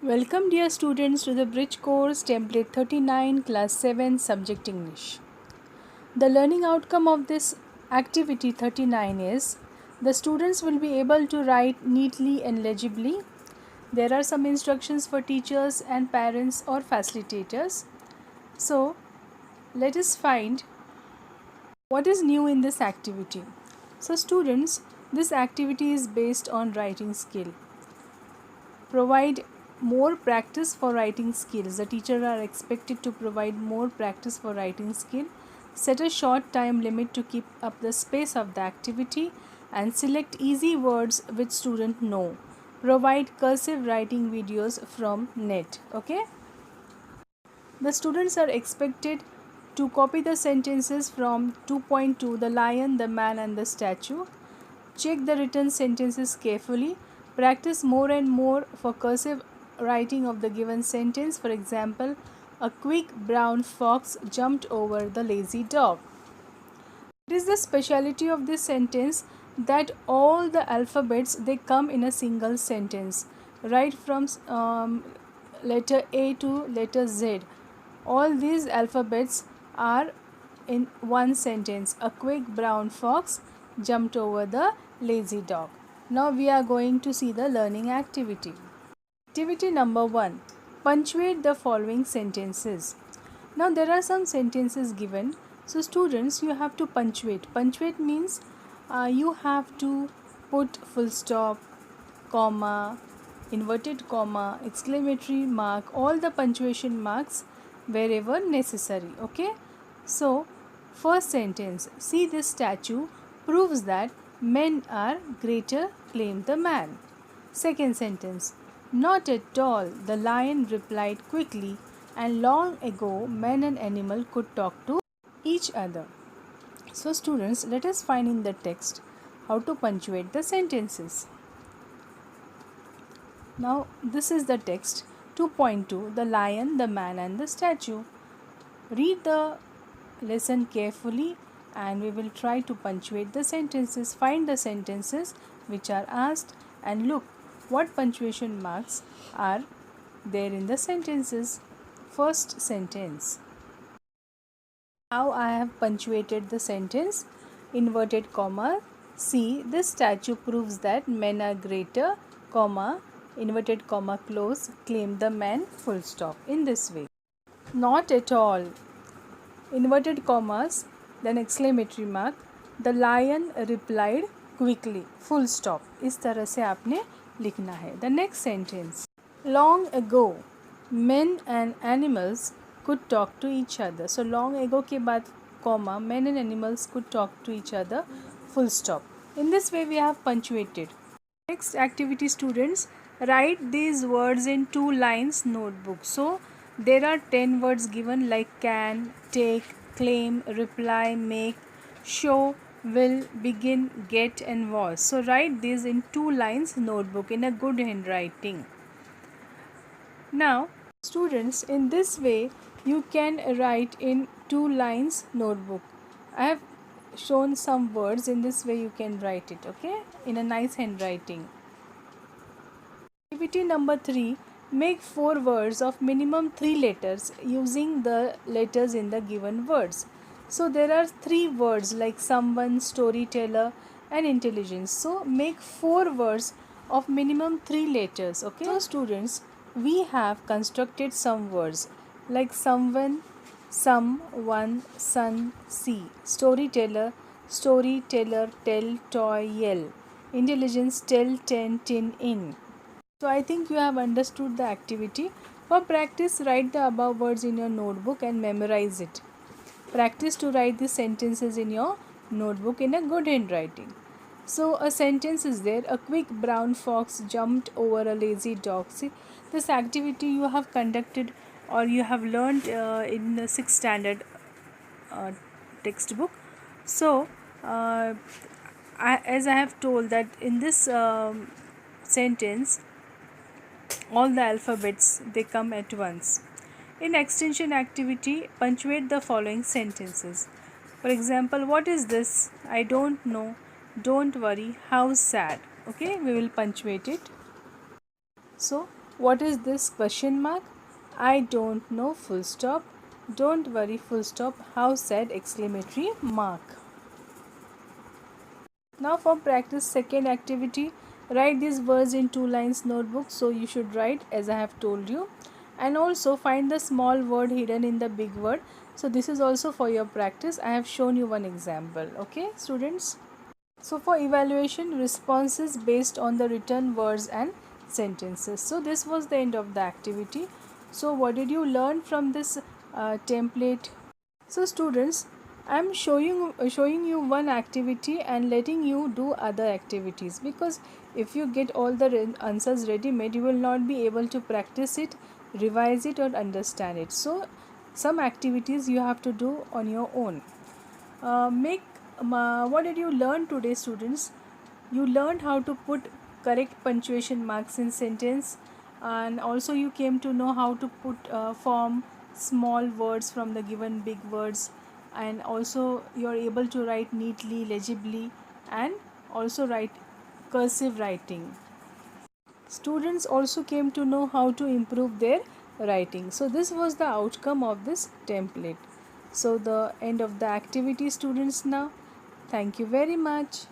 Welcome dear students to the Bridge course template 39 class 7 subject English. The learning outcome of this activity 39 is the students will be able to write neatly and legibly. There are some instructions for teachers and parents or facilitators. So let us find what is new in this activity. So students, this activity is based on writing skill. Provide more practice for writing skills. The teachers are expected to provide more practice for writing skill. Set a short time limit to keep up the space of the activity and select easy words which student know. Provide cursive writing videos from net. Okay. The students are expected to copy the sentences from 2.2 the lion, the man and the statue. Check the written sentences carefully. Practice more and more for cursive writing of the given sentence. For example, a quick brown fox jumped over the lazy dog. It is the speciality of this sentence that all the alphabets they come in a single sentence, right from letter A to letter Z. All these alphabets are in one sentence. A quick brown fox jumped over the lazy dog. Now we are going to see the learning activity. Activity number 1. Punctuate the following sentences. Now there are some sentences given. So students, you have to punctuate. Punctuate means you have to put full stop, comma, inverted comma, exclamatory mark, all the punctuation marks wherever necessary. Okay. So first sentence, see this statue proves that men are greater, claimed the man. Second sentence, not at all, the lion replied quickly, and long ago men and animal could talk to each other. So students, let us find in the text how to punctuate the sentences. Now this is the text 2.2, the lion, the man and the statue. Read the lesson carefully and we will try to punctuate the sentences. Find the sentences which are asked and look what punctuation marks are there in the sentences. First sentence. How I have punctuated the sentence. Inverted comma. See, this statue proves that men are greater, comma, inverted comma close, claim the man, full stop. In this way. Not at all. Inverted commas, then exclamatory mark. The lion replied quickly, full stop. इस तरह से आपने लिखना है. The next sentence. Long ago, men and animals could talk to each other. So long ago के बाद comma, men and animals could talk to each other, full stop. In this way we have punctuated. Next activity students, write these words in 2 lines notebook. So there are 10 words given like can, take, claim, reply, make, show, will, begin, get and was. So write these in 2 lines notebook in a good handwriting. Now students, in this way you can write in 2 lines notebook. I have shown some words. In this way you can write it, okay, in a nice handwriting. Activity number 3. Make 4 words of minimum 3 letters using the letters in the given words. So there are 3 words like someone, storyteller and intelligence. So make 4 words of minimum 3 letters. Okay. So students, we have constructed some words like someone, some, one, sun, see. Storyteller, storyteller, tell, toy, yell. Intelligence, tell, ten, tin, in. So I think you have understood the activity. For practice, write the above words in your notebook and memorize it. Practice to write the sentences in your notebook in a good handwriting. So a sentence is there. A quick brown fox jumped over a lazy dog. See, this activity you have conducted or you have learned in the 6th standard textbook. So as I have told that in this sentence all the alphabets they come at once. In extension activity, punctuate the following sentences. For example, what is this? I don't know. Don't worry. How sad. Okay, we will punctuate it. So What is this question mark? I don't know full stop. Don't worry full stop. How sad exclamatory mark. Now for practice second activity, write these words in 2 lines notebook. So you should write as I have told you, and also find the small word hidden in the big word. So this is also for your practice. I have shown you one example. Okay students. So for evaluation, responses based on the written words and sentences. So this was the end of the activity. So what did you learn from this template? So students, I am showing you one activity and letting you do other activities, because if you get all the answers ready made, you will not be able to practice it, revise it, or understand it. So some activities you have to do on your own. What did you learn today students? You learned how to put correct punctuation marks in sentence, and also you came to know how to put form small words from the given big words, and also you are able to write neatly, legibly, and also write cursive writing. Students also came to know how to improve their writing. So this was the outcome of this template. So the end of the activity students now. Thank you very much.